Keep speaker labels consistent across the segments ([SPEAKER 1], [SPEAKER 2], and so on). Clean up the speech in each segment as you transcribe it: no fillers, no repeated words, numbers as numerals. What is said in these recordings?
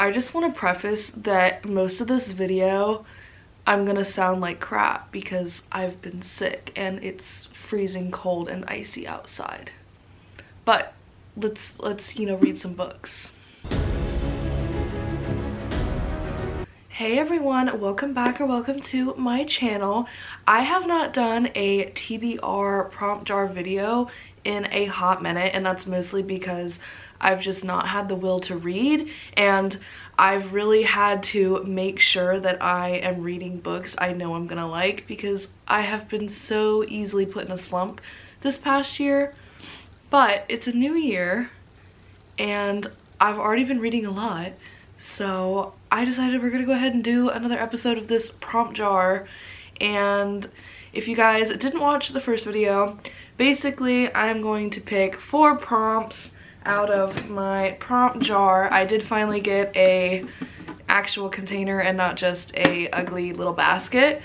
[SPEAKER 1] I just want to preface that most of this video I'm gonna sound like crap because I've been sick and it's freezing cold and icy outside. But let's you know, read some books. Hey everyone, welcome back or welcome to my channel. I have not done a TBR prompt jar video in a hot minute, and that's mostly because I've just not had the will to read, and I've really had to make sure that I am reading books I know I'm gonna like, because I have been so easily put in a slump this past year. But it's a new year and I've already been reading a lot, so I decided we're gonna go ahead and do another episode of this prompt jar. And if you guys didn't watch the first video, basically I'm going to pick 4 prompts out of my prompt jar. I did finally get a actual container and not just a ugly little basket.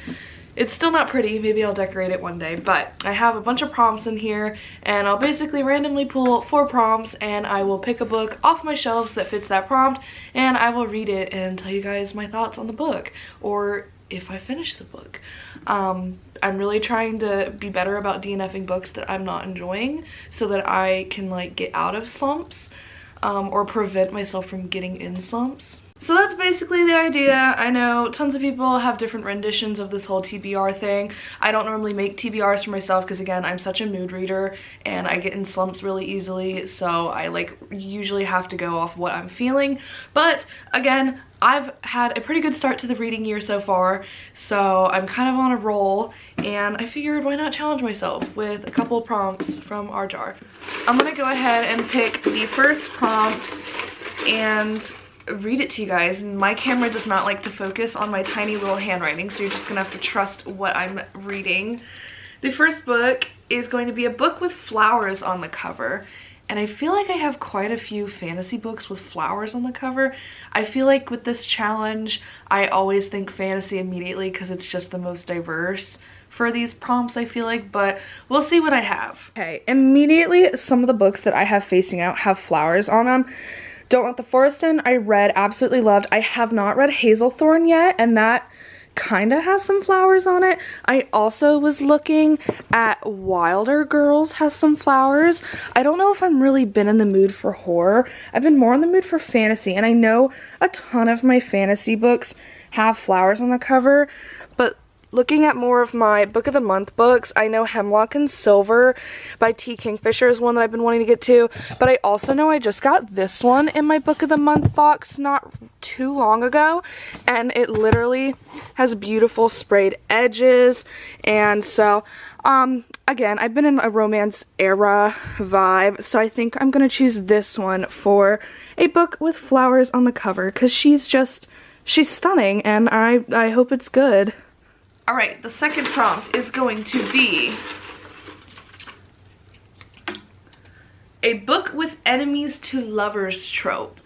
[SPEAKER 1] It's still not pretty, maybe I'll decorate it one day, but I have a bunch of prompts in here, and I'll basically randomly pull 4 prompts and I will pick a book off my shelves that fits that prompt, and I will read it and tell you guys my thoughts on the book, or if I finish the book. I'm really trying to be better about DNFing books that I'm not enjoying so that I can like get out of slumps, or prevent myself from getting in slumps. So that's basically the idea. I know tons of people have different renditions of this whole TBR thing. I don't normally make TBRs for myself because, again, I'm such a mood reader and I get in slumps really easily, so I like usually have to go off what I'm feeling. But again, I've had a pretty good start to the reading year so far, so I'm kind of on a roll, and I figured why not challenge myself with a couple of prompts from our jar. I'm gonna go ahead and pick the first prompt and read it to you guys. And my camera does not like to focus on my tiny little handwriting, so you're just gonna have to trust what I'm reading. The first book is going to be a book with flowers on the cover, and I feel like I have quite a few fantasy books with flowers on the cover. I feel like with this challenge I always think fantasy immediately because it's just the most diverse for these prompts, I feel like, but we'll see what I have. Okay, immediately some of the books that I have facing out have flowers on them. Don't Let the Forest In, I read, absolutely loved. I have not read Hazelthorn yet, and that kind of has some flowers on it. I also was looking at Wilder Girls has some flowers. I don't know if I'm really been in the mood for horror. I've been more in the mood for fantasy, and I know a ton of my fantasy books have flowers on the cover, but looking at more of my book of the month books, I know Hemlock and Silver by T. Kingfisher is one that I've been wanting to get to, but I also know I just got this one in my book of the month box not too long ago, and it literally has beautiful sprayed edges. And so again, I've been in a romance era vibe, so I think I'm gonna choose this one for a book with flowers on the cover because she's stunning, and I hope it's good. Alright, the second prompt is going to be a book with enemies to lovers trope.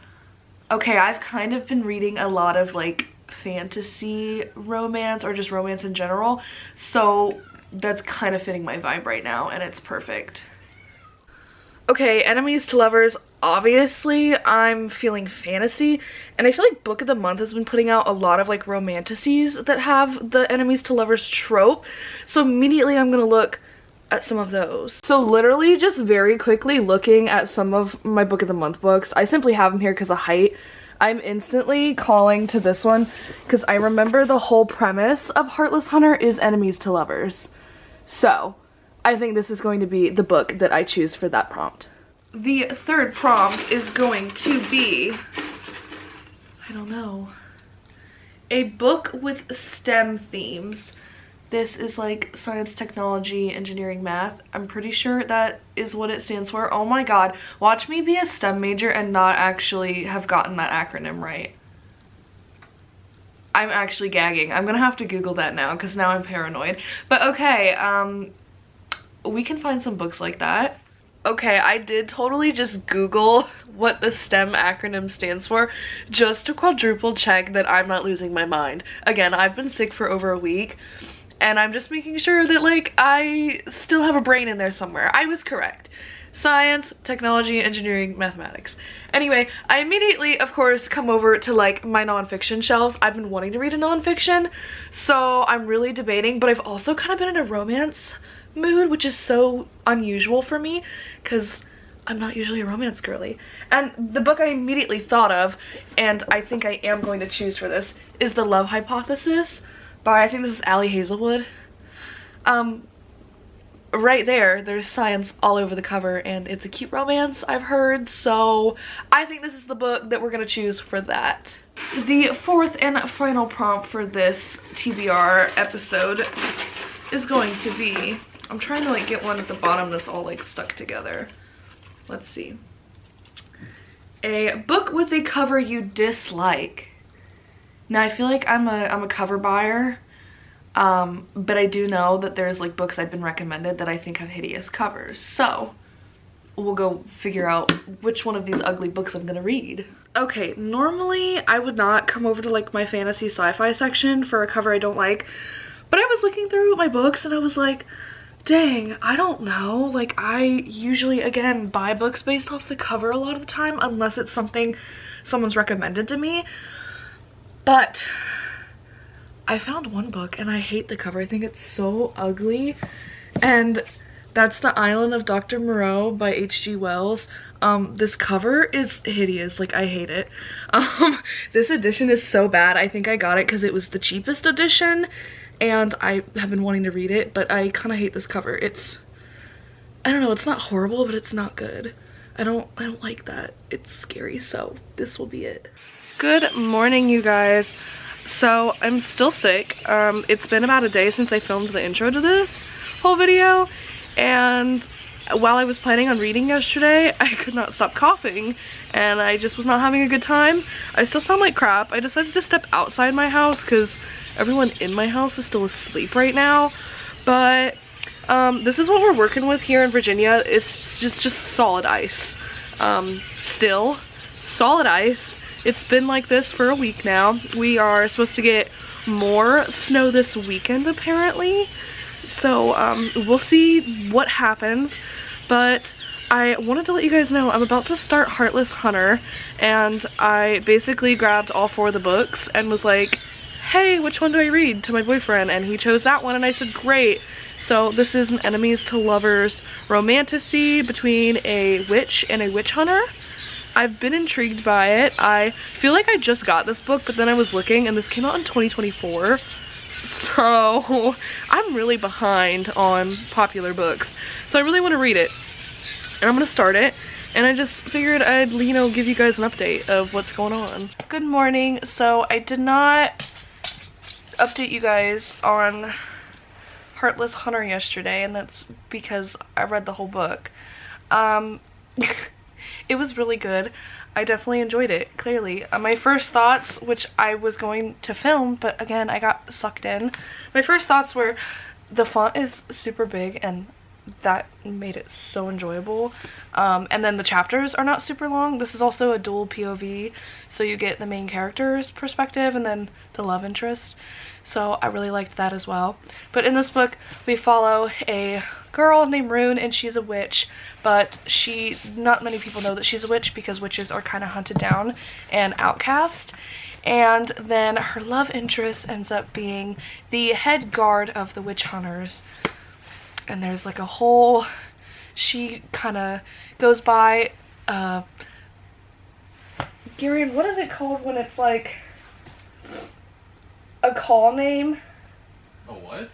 [SPEAKER 1] Okay, I've kind of been reading a lot of like fantasy romance or just romance in general, so that's kind of fitting my vibe right now, and it's perfect. Okay, enemies to lovers, obviously I'm feeling fantasy, and I feel like Book of the Month has been putting out a lot of like romanticies that have the enemies to lovers trope, so immediately I'm gonna look at some of those. So literally just very quickly looking at some of my Book of the Month books, I simply have them here because of height. I'm instantly calling to this one because I remember the whole premise of Heartless Hunter is enemies to lovers, so I think this is going to be the book that I choose for that prompt. The third prompt is going to be, I don't know, a book with STEM themes. This is like science, technology, engineering, math. I'm pretty sure that is what it stands for. Oh my god, watch me be a STEM major and not actually have gotten that acronym right. I'm actually gagging. I'm gonna have to Google that now because now I'm paranoid. But okay, we can find some books like that. Okay, I did totally just Google what the STEM acronym stands for just to quadruple check that I'm not losing my mind. Again, I've been sick for over a week, and I'm just making sure that like I still have a brain in there somewhere. I was correct. Science, technology, engineering, mathematics. Anyway, I immediately, of course, come over to like my nonfiction shelves. I've been wanting to read a nonfiction, so I'm really debating, but I've also kind of been in a romance mood, which is so unusual for me because I'm not usually a romance girly. And the book I immediately thought of, and I think I am going to choose for this, is The Love Hypothesis by, I think this is Allie Hazelwood. Right there's science all over the cover, and it's a cute romance, I've heard, so I think this is the book that we're gonna choose for that. The fourth and final prompt for this TBR episode is going to be, I'm trying to like get one at the bottom that's all like stuck together. Let's see. A book with a cover you dislike. Now I feel like I'm a cover buyer. But I do know that there's like books I've been recommended that I think have hideous covers, so we'll go figure out which one of these ugly books I'm gonna read. Okay, normally I would not come over to like my fantasy sci-fi section for a cover I don't like, but I was looking through my books and I was like, dang, I don't know, like I usually again buy books based off the cover a lot of the time unless it's something someone's recommended to me, but I found one book and I hate the cover. I think it's so ugly, and that's The Island of Dr. Moreau by H.G. Wells. This cover is hideous, like I hate it. This edition is so bad. I think I got it because it was the cheapest edition and I have been wanting to read it, but I kind of hate this cover. It's, I don't know, it's not horrible, but it's not good. I don't like that. It's scary, so this will be it. Good morning, you guys. So I'm still sick. It's been about a day since I filmed the intro to this whole video, and while I was planning on reading yesterday, I could not stop coughing and I just was not having a good time. I still sound like crap. I decided to step outside my house because everyone in my house is still asleep right now, but this is what we're working with here in Virginia. It's just solid ice. Still solid ice. It's been like this for a week now. We are supposed to get more snow this weekend apparently, so we'll see what happens, but I wanted to let you guys know I'm about to start Heartless Hunter, and I basically grabbed all 4 of the books and was like, hey, which one do I read, to my boyfriend, and he chose that one and I said great. So this is an enemies to lovers romantasy between a witch and a witch hunter. I've been intrigued by it. I feel like I just got this book, but then I was looking and this came out in 2024. So I'm really behind on popular books. So I really want to read it. And I'm going to start it. And I just figured I'd, you know, give you guys an update of what's going on. Good morning. So I did not update you guys on Heartless Hunter yesterday, and that's because I read the whole book. It was really good. I definitely enjoyed it, clearly. My first thoughts, which I was going to film, but again, I got sucked in. My first thoughts were, the font is super big, and that made it so enjoyable. And then the chapters are not super long. This is also a dual POV, so you get the main character's perspective and then the love interest. So I really liked that as well. But in this book, we follow a girl named Rune, and she's a witch, but not many people know that she's a witch because witches are kind of hunted down and outcast. And then her love interest ends up being the head guard of the witch hunters. And there's like a whole, she kind of goes by, Garion, what is it called when it's like a call name?
[SPEAKER 2] A what?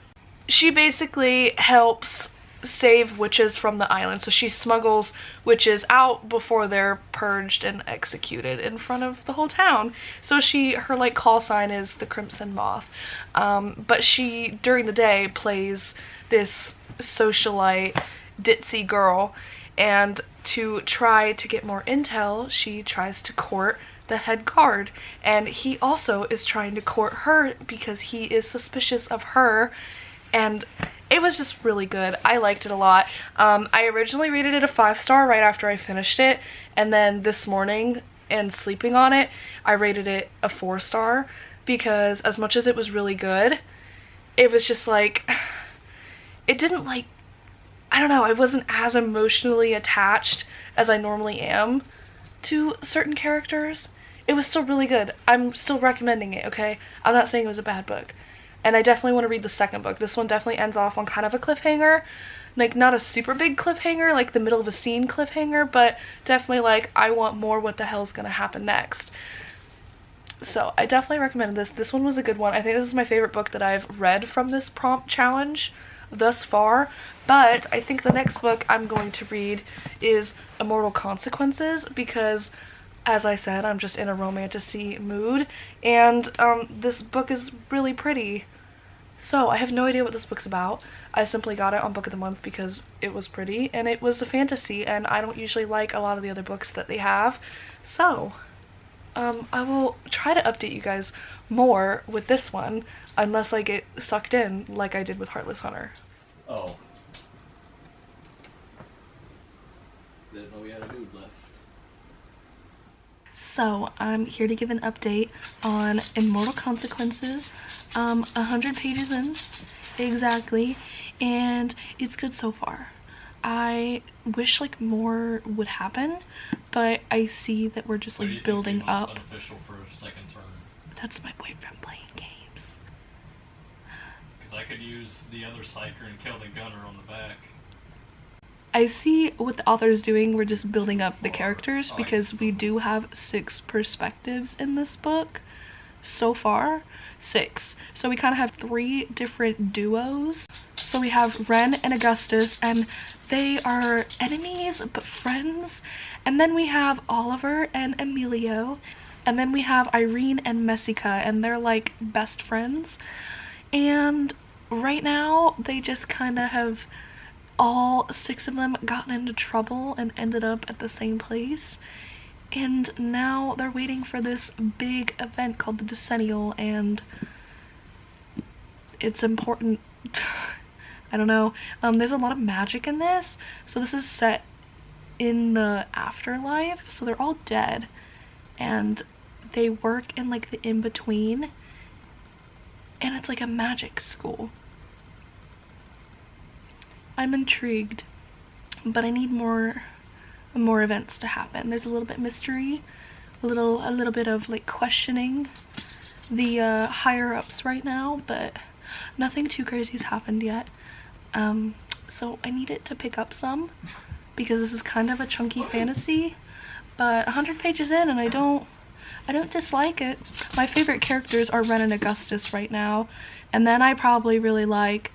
[SPEAKER 1] She basically helps save witches from the island, so she smuggles witches out before they're purged and executed in front of the whole town. So her like call sign is the Crimson Moth, but she during the day plays this socialite ditzy girl, and to try to get more intel she tries to court the head guard, and he also is trying to court her because he is suspicious of her. And it was just really good. I liked it a lot. I originally rated it a 5-star right after I finished it, and then this morning and sleeping on it I rated it a 4-star because as much as it was really good, it was just like, it didn't like I don't know, I wasn't as emotionally attached as I normally am to certain characters. It was still really good. I'm still recommending it, okay? I'm not saying it was a bad book. And I definitely want to read the second book. This one definitely ends off on kind of a cliffhanger. Like, not a super big cliffhanger, like the middle of a scene cliffhanger, but definitely like, I want more, what the hell's gonna happen next. So I definitely recommend this. This one was a good one. I think this is my favorite book that I've read from this prompt challenge thus far, but I think the next book I'm going to read is Immortal Consequences, because as I said, I'm just in a romantasy mood, and this book is really pretty. So I have no idea what this book's about. I simply got it on Book of the Month because it was pretty and it was a fantasy, and I don't usually like a lot of the other books that they have. So I will try to update you guys more with this one, unless I get sucked in like I did with Heartless Hunter.
[SPEAKER 2] Oh. Didn't know we had a dude left.
[SPEAKER 1] So I'm here to give an update on Immortal Consequences. 100 pages in, exactly, and it's good so far. I wish like more would happen, but I see that we're just like building up.
[SPEAKER 2] Beneficial for a second term?
[SPEAKER 1] That's my boyfriend playing games.
[SPEAKER 2] Because I could use the other psyker and kill the gunner on the back.
[SPEAKER 1] I see what the author is doing. We're just building up the characters because we do have 6 perspectives in this book so far. 6. So we kind of have 3 different duos. So we have Ren and Augustus, and they are enemies but friends. And then we have Oliver and Emilio. And then we have Irene and Messica, and they're like best friends. And right now they just kind of have all 6 of them gotten into trouble and ended up at the same place. And now they're waiting for this big event called the Decennial, and it's important. I don't know. There's a lot of magic in this. So this is set in the afterlife. So they're all dead, and they work in like the in-between, and it's like a magic school. I'm intrigued, but I need more events to happen. There's a little bit mystery, a little bit of like questioning the higher ups right now, but nothing too crazy has happened yet. So I need it to pick up some, because this is kind of a chunky fantasy, but 100 pages in and I don't dislike it. My favorite characters are Ren and Augustus right now, and then I probably really like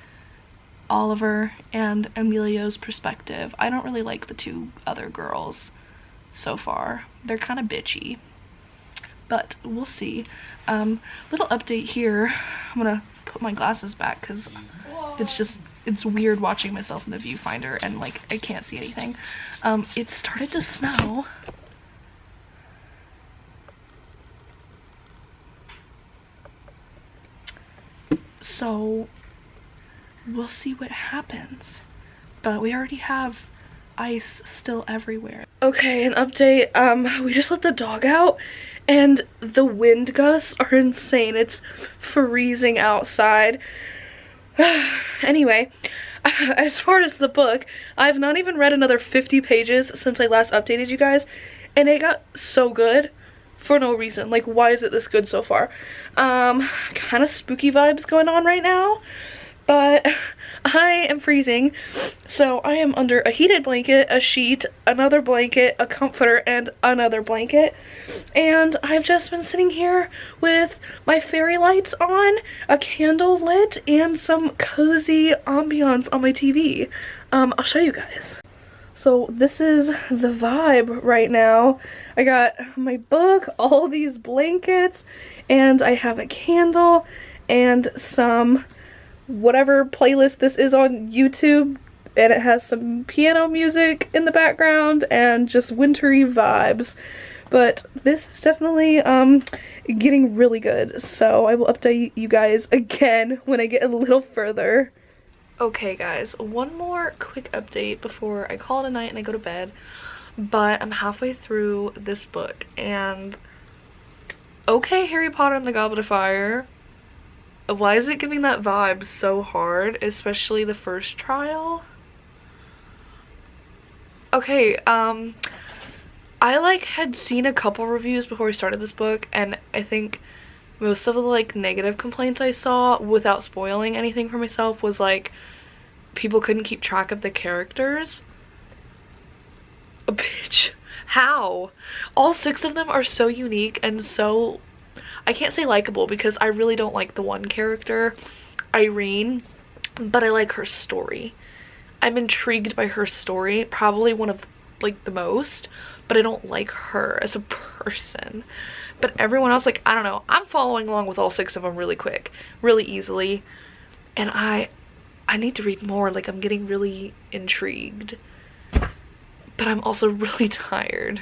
[SPEAKER 1] Oliver and Emilio's perspective. I don't really like the 2 other girls so far. They're kind of bitchy, but we'll see. Little update here. I'm gonna put my glasses back because it's weird watching myself in the viewfinder and like I can't see anything. It started to snow. So we'll see what happens, but we already have ice still everywhere. Okay, an update. We just let the dog out and the wind gusts are insane. It's freezing outside. Anyway, as far as the book, I've not even read another 50 pages since I last updated you guys, and it got so good for no reason. Like, why is it this good so far? Kind of spooky vibes going on right now. But I am freezing, so I am under a heated blanket, a sheet, another blanket, a comforter, and another blanket. And I've just been sitting here with my fairy lights on, a candle lit, and some cozy ambiance on my TV. I'll show you guys. So this is the vibe right now. I got my book, all these blankets, and I have a candle and some whatever playlist this is on YouTube, and it has some piano music in the background and just wintry vibes. But this is definitely getting really good, so I will update you guys again when I get a little further. Okay guys, one more quick update before I call it a night and I go to bed, but I'm halfway through this book, and okay, Harry Potter and the Goblet of Fire, why is it giving that vibe so hard, especially the first trial? Okay, I like had seen a couple reviews before we started this book, and I think most of the like negative complaints I saw, without spoiling anything for myself, was like people couldn't keep track of the characters. Bitch, how? All 6 of them are so unique and so, I can't say likable because I really don't like the one character, Irene, but I like her story. I'm intrigued by her story, probably one of like the most, but I don't like her as a person. But everyone else, like, I don't know, I'm following along with all 6 of them really quick, really easily, and I need to read more. Like, I'm getting really intrigued, but I'm also really tired.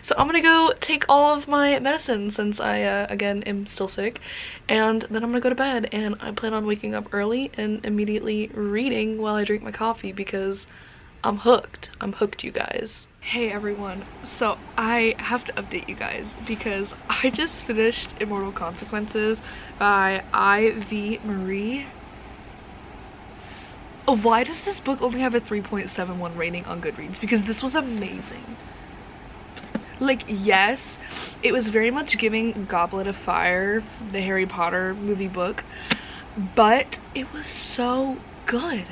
[SPEAKER 1] So I'm gonna go take all of my medicine since I again am still sick, and then I'm gonna go to bed, and I plan on waking up early and immediately reading while I drink my coffee because I'm hooked. I'm hooked, you guys. Hey everyone, so I have to update you guys because I just finished Immortal Consequences by I.V. Marie. Why does this book only have a 3.71 rating on Goodreads? Because this was amazing. Like, yes, it was very much giving Goblet of Fire, the Harry Potter movie book, but it was so good.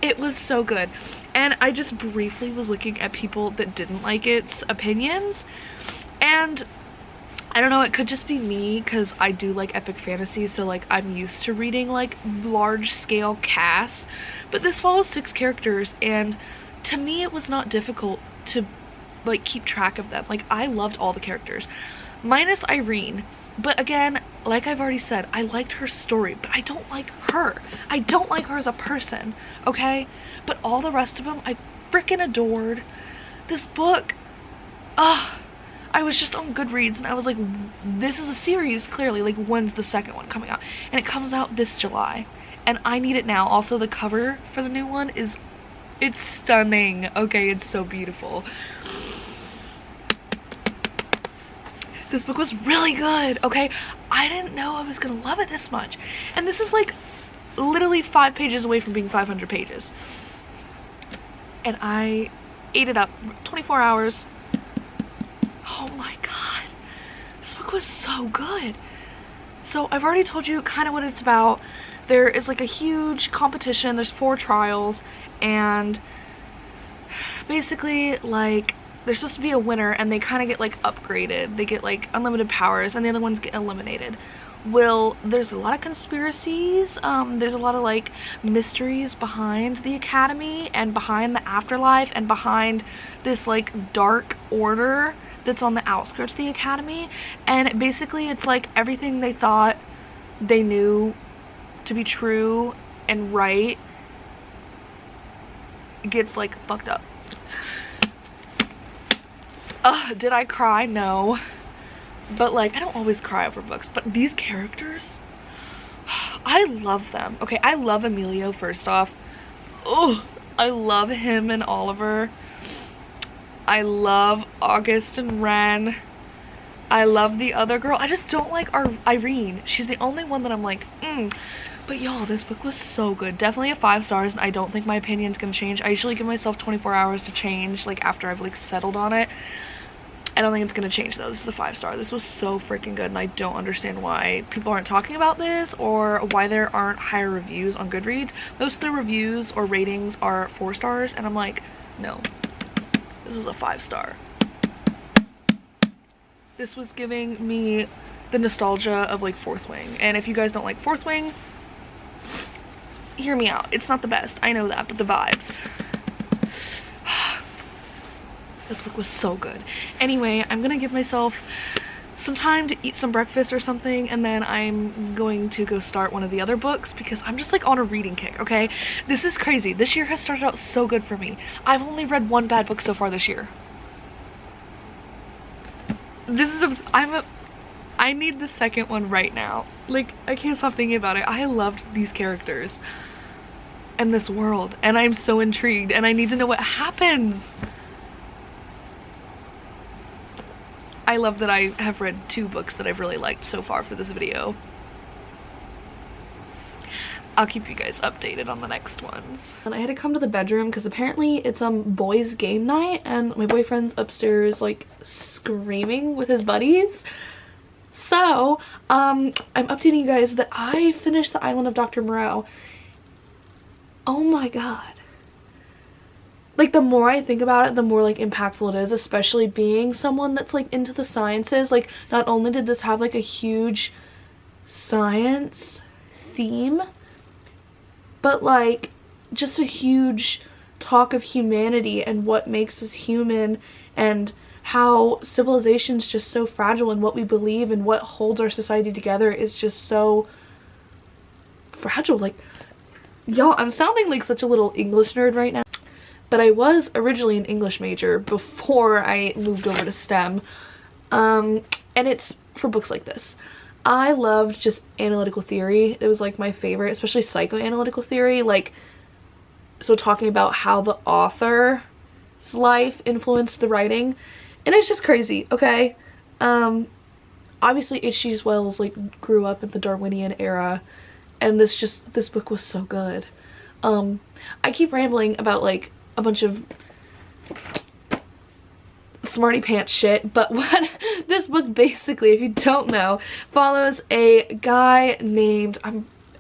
[SPEAKER 1] It was so good. And I just briefly was looking at people that didn't like its opinions, and I don't know, it could just be me because I do like epic fantasy, so like I'm used to reading like large scale casts, but this follows 6 characters, and to me it was not difficult to like keep track of them. Like, I loved all the characters minus Irene, but again, like I've already said, I liked her story, but I don't like her. I don't like her as a person, okay? But all the rest of them I freaking adored. This book, I was just on Goodreads and I was like, this is a series, clearly, like, when's the second one coming out? And it comes out this July, and I need it now. Also, the cover for the new one it's stunning, okay? It's so beautiful. This book was really good, okay? I didn't know I was gonna love it this much. And this is like literally 5 pages away from being 500 pages. And I ate it up. 24 hours. Oh my god. This book was so good. So I've already told you kind of what it's about. There is like a huge competition. There's 4 trials, and basically like they're supposed to be a winner, and they kind of get like upgraded. They get like unlimited powers, and the other ones get eliminated. Well, there's a lot of conspiracies. There's a lot of like mysteries behind the academy and behind the afterlife and behind this like dark order that's on the outskirts of the academy. And basically it's like everything they thought they knew to be true and right gets like fucked up. Did I cry? No. But like, I don't always cry over books, but these characters, I love them. Okay, I love Emilio first off. Oh, I love him and Oliver. I love August and Ren. I love the other girl. I just don't like Irene. She's the only one that I'm like, But y'all, this book was so good. Definitely a 5 stars, and I don't think my opinion's gonna change. I usually give myself 24 hours to change, like after I've like settled on it. I don't think it's gonna change though. This is a 5 star. This was so freaking good, and I don't understand why people aren't talking about this or why there aren't higher reviews on Goodreads. Most of the reviews or ratings are 4 stars, and I'm like, no, this is a 5 star. This was giving me the nostalgia of like 4th Wing, and if you guys don't like 4th Wing, hear me out. It's not the best, I know that, but the vibes. This book was so good. Anyway, I'm gonna give myself some time to eat some breakfast or something, and then I'm going to go start one of the other books because I'm just like on a reading kick, okay? This is crazy. This year has started out so good for me. I've only read 1 bad book so far this year. This is I need the second one right now. Like, I can't stop thinking about it. I loved these characters and this world, and I'm so intrigued, and I need to know what happens. I love that I have read 2 books that I've really liked so far for this video. I'll keep you guys updated on the next ones. And I had to come to the bedroom because apparently it's boys game night and my boyfriend's upstairs like screaming with his buddies. So I'm updating you guys that I finished The Island of Dr. Moreau. Oh my god. Like, the more I think about it, the more like impactful it is, especially being someone that's like into the sciences. Like, not only did this have like a huge science theme, but like just a huge talk of humanity and what makes us human and how civilization's just so fragile and what we believe and what holds our society together is just so fragile. Like, y'all, I'm sounding like such a little English nerd right now, but I was originally an English major before I moved over to STEM, and it's for books like this. I loved just analytical theory. It was like my favorite, especially psychoanalytical theory, like, so talking about how the author's life influenced the writing, and it's just crazy. Okay, obviously H.G. Wells like grew up in the Darwinian era, and this book was so good. I keep rambling about like a bunch of smarty pants shit, but what this book basically, if you don't know, follows a guy named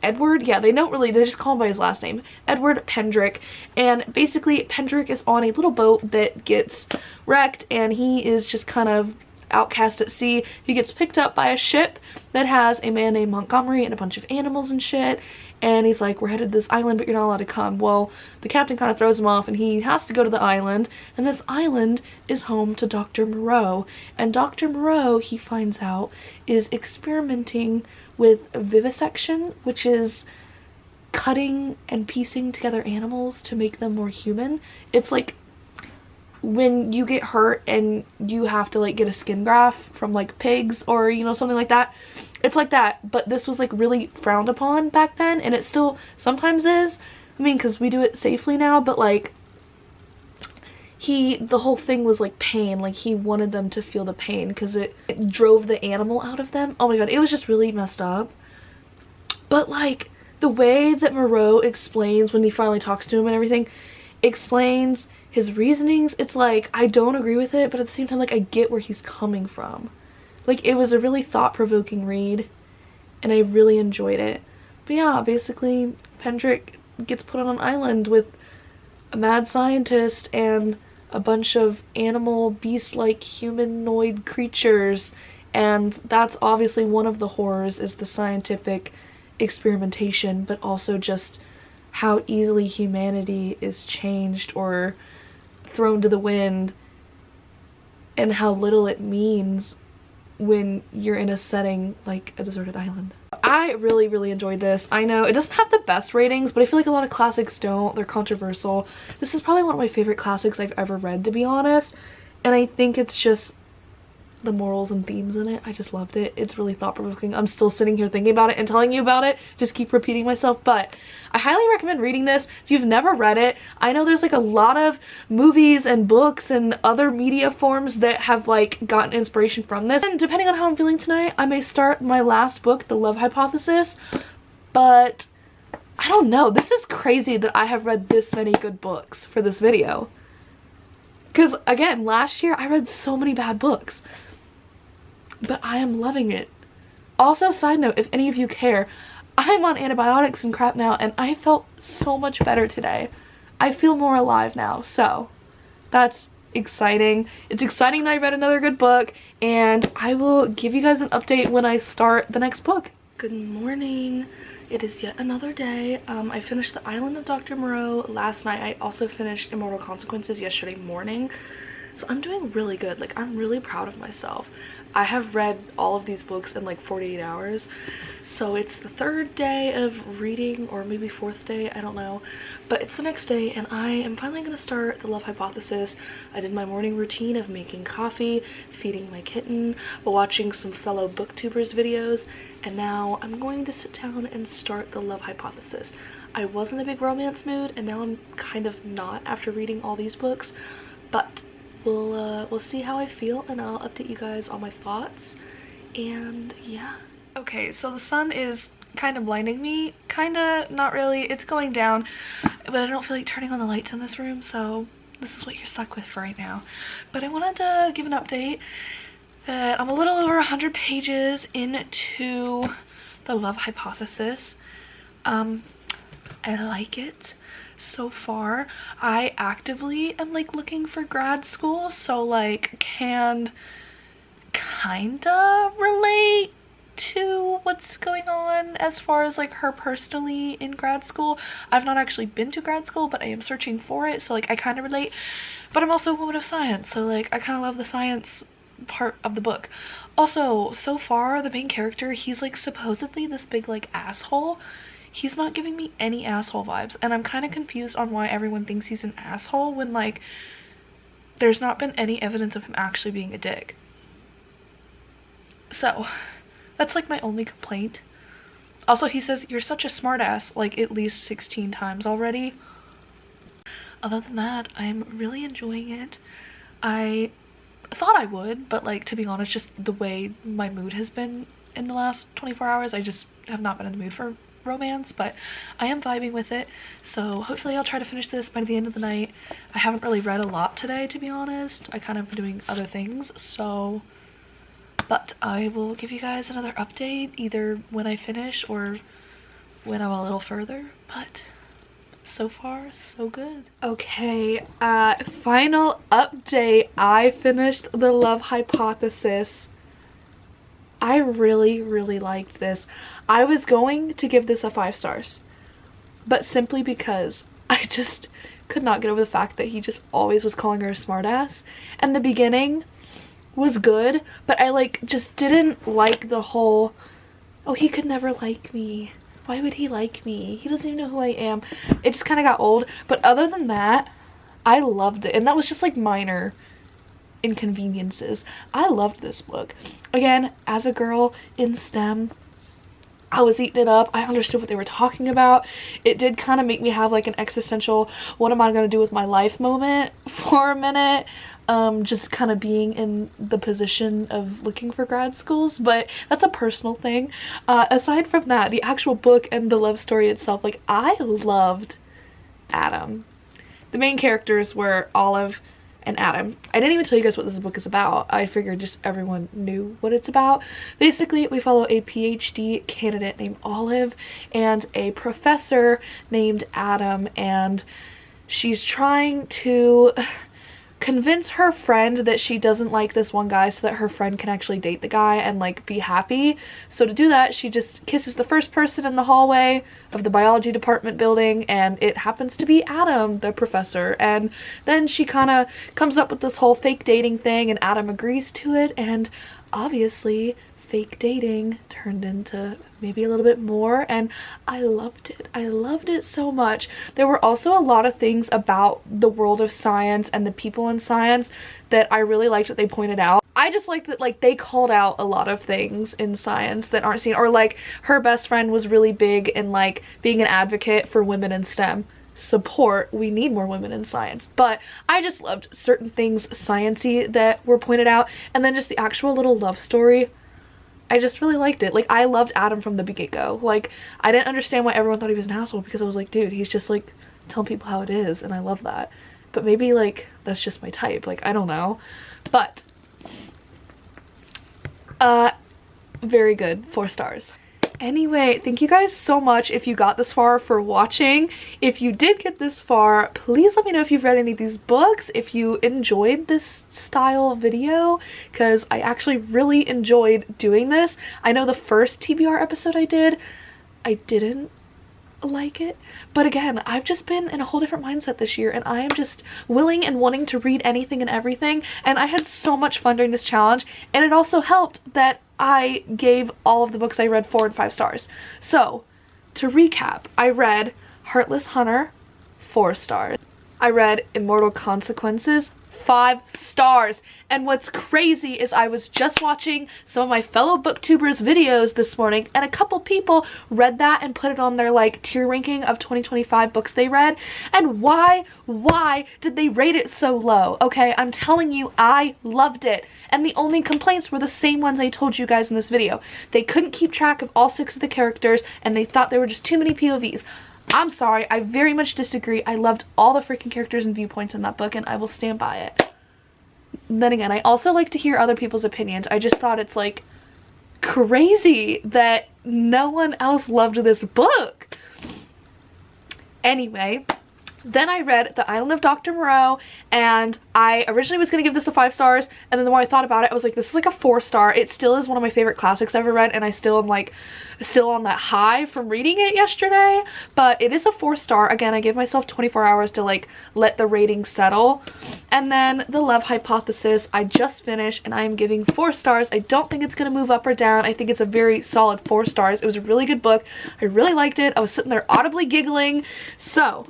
[SPEAKER 1] Edward. Yeah, they just call him by his last name, Edward Pendrick, and basically Pendrick is on a little boat that gets wrecked and he is just kind of outcast at sea. He gets picked up by a ship that has a man named Montgomery and a bunch of animals and shit, and he's like, we're headed to this island, but you're not allowed to come. Well, the captain kind of throws him off and he has to go to the island, and this island is home to Dr. Moreau, and Dr. Moreau, he finds out, is experimenting with vivisection, which is cutting and piecing together animals to make them more human. It's like when you get hurt and you have to like get a skin graft from like pigs or, you know, something like that. It's like that, but this was like really frowned upon back then, and it still sometimes is. I mean, because we do it safely now, but like the whole thing was like pain. Like, he wanted them to feel the pain because it drove the animal out of them. Oh my god, it was just really messed up. But like the way that Moreau explains when he finally talks to him and everything, explains his reasonings, it's like I don't agree with it, but at the same time, like, I get where he's coming from. Like, it was a really thought-provoking read and I really enjoyed it. But yeah, basically Pendrick gets put on an island with a mad scientist and a bunch of animal beast-like humanoid creatures, and that's obviously one of the horrors, is the scientific experimentation, but also just how easily humanity is changed or thrown to the wind, and how little it means when you're in a setting like a deserted island. I really enjoyed this. I know it doesn't have the best ratings, but I feel like a lot of classics don't. They're controversial. This is probably one of my favorite classics I've ever read, to be honest, and I think it's just the morals and themes in it. I just loved it. It's really thought-provoking. I'm still sitting here thinking about it and telling you about it. Just keep repeating myself, but I highly recommend reading this if you've never read it. I know there's like a lot of movies and books and other media forms that have like gotten inspiration from this, and depending on how I'm feeling tonight, I may start my last book, The Love Hypothesis, but I don't know. This is crazy that I have read this many good books for this video, because again, last year I read so many bad books, but I am loving it. Also, side note, if any of you care, I'm on antibiotics and crap now, and I felt so much better today. I feel more alive now, so that's exciting. It's exciting that I read another good book, and I will give you guys an update when I start the next book. Good morning. It is yet another day. I finished The Island of Dr. Moreau last night. I also finished Immortal Consequences yesterday morning. So I'm doing really good. Like, I'm really proud of myself. I have read all of these books in like 48 hours. So it's the third day of reading, or maybe fourth day, I don't know. But it's the next day and I am finally going to start The Love Hypothesis. I did my morning routine of making coffee, feeding my kitten, watching some fellow booktubers videos, and now I'm going to sit down and start The Love Hypothesis. I was in a big romance mood and now I'm kind of not after reading all these books, but we'll see how I feel and I'll update you guys on my thoughts. And yeah. Okay, so the sun is kind of blinding me. Kinda, not really. It's going down, but I don't feel like turning on the lights in this room, so this is what you're stuck with for right now. But I wanted to give an update that I'm a little over 100 pages into the love hypothesis. I like it so far. I actively am like looking for grad school, so like can kinda relate to what's going on as far as like her personally in grad school. I've not actually been to grad school, but I am searching for it, so like I kind of relate. But I'm also a woman of science, so like I kind of love the science part of the book. Also, so far the main character, he's like supposedly this big like asshole. He's not giving me any asshole vibes, and I'm kind of confused on why everyone thinks he's an asshole when like there's not been any evidence of him actually being a dick. So that's like my only complaint. Also, he says you're such a smartass like at least 16 times already. Other than that, I'm really enjoying it. I thought I would, but like to be honest, just the way my mood has been in the last 24 hours, I just have not been in the mood for romance, but I am vibing with it, so hopefully I'll try to finish this by the end of the night. I haven't really read a lot today, to be honest. I kind of been doing other things, so but I will give you guys another update either when I finish or when I'm a little further. But so far so good. Okay, final update. I finished the love hypothesis. I really liked this. I was going to give this a 5 stars, but simply because I just could not get over the fact that he just always was calling her a smartass. And the beginning was good, but I like just didn't like the whole, oh, he could never like me. Why would he like me? He doesn't even know who I am. It just kind of got old, but other than that, I loved it. And that was just like minor inconveniences. I loved this book. Again, as a girl in STEM, I was eating it up. I understood what they were talking about. It did kind of make me have like an existential, what am I going to do with my life moment for a minute. Just kind of being in the position of looking for grad schools, but that's a personal thing. Aside from that, the actual book and the love story itself, like I loved Adam. The main characters were Olive and Adam. I didn't even tell you guys what this book is about. I figured just everyone knew what it's about. Basically, we follow a PhD candidate named Olive and a professor named Adam, and she's trying to convince her friend that she doesn't like this one guy so that her friend can actually date the guy and like be happy. So to do that, she just kisses the first person in the hallway of the biology department building, and it happens to be Adam, the professor. And then she kind of comes up with this whole fake dating thing, and Adam agrees to it, and obviously fake dating turned into maybe a little bit more, and I loved it. I loved it so much. There were also a lot of things about the world of science and the people in science that I really liked that they pointed out. I just liked that like they called out a lot of things in science that aren't seen, or like her best friend was really big in like being an advocate for women in STEM. Support, we need more women in science. But I just loved certain things science-y that were pointed out, and then just the actual little love story. I just really liked it. Like, I loved Adam from the get-go. Like, I didn't understand why everyone thought he was an asshole, because I was like, dude, he's just like telling people how it is, and I love that. But maybe like that's just my type, like I don't know. But very good, 4 stars. Anyway, thank you guys so much if you got this far for watching. If you did get this far, please let me know if you've read any of these books, if you enjoyed this style of video, because I actually really enjoyed doing this. I know the first TBR episode I didn't like it, but again, I've just been in a whole different mindset this year, and I am just willing and wanting to read anything and everything, and I had so much fun during this challenge. And it also helped that I gave all of the books I read 4 and 5 stars. So to recap, I read Heartless Hunter, 4 stars. I read Immortal Consequences, 5 stars. And what's crazy is I was just watching some of my fellow booktubers videos this morning, and a couple people read that and put it on their like tier ranking of 2025 books they read. And why did they rate it so low? Okay, I'm telling you, I loved it. And the only complaints were the same ones I told you guys in this video. They couldn't keep track of all 6 of the characters, and they thought there were just too many POVs. I'm sorry, I very much disagree. I loved all the freaking characters and viewpoints in that book, and I will stand by it. Then again, I also like to hear other people's opinions. I just thought it's like crazy that no one else loved this book. Anyway, then I read The Island of Dr. Moreau, and I originally was going to give this a 5 stars, and then the more I thought about it, I was like, this is like a 4 star. It still is one of my favorite classics I've ever read, and I still am like, still on that high from reading it yesterday, but it is a 4 star. Again, I gave myself 24 hours to like let the rating settle. And then The Love Hypothesis, I just finished, and I am giving 4 stars. I don't think it's going to move up or down. I think it's a very solid 4 stars. It was a really good book. I really liked it. I was sitting there audibly giggling. So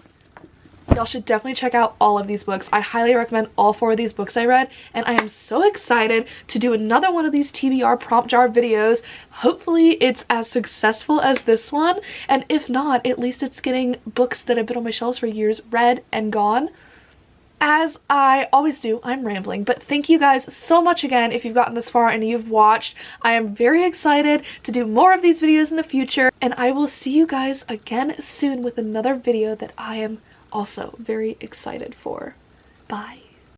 [SPEAKER 1] y'all should definitely check out all of these books. I highly recommend all 4 of these books I read, and I am so excited to do another one of these TBR prompt jar videos. Hopefully it's as successful as this one, and if not, at least it's getting books that have been on my shelves for years read and gone. As I always do, I'm rambling, but thank you guys so much again if you've gotten this far and you've watched. I am very excited to do more of these videos in the future, and I will see you guys again soon with another video that I am also very excited for. Bye.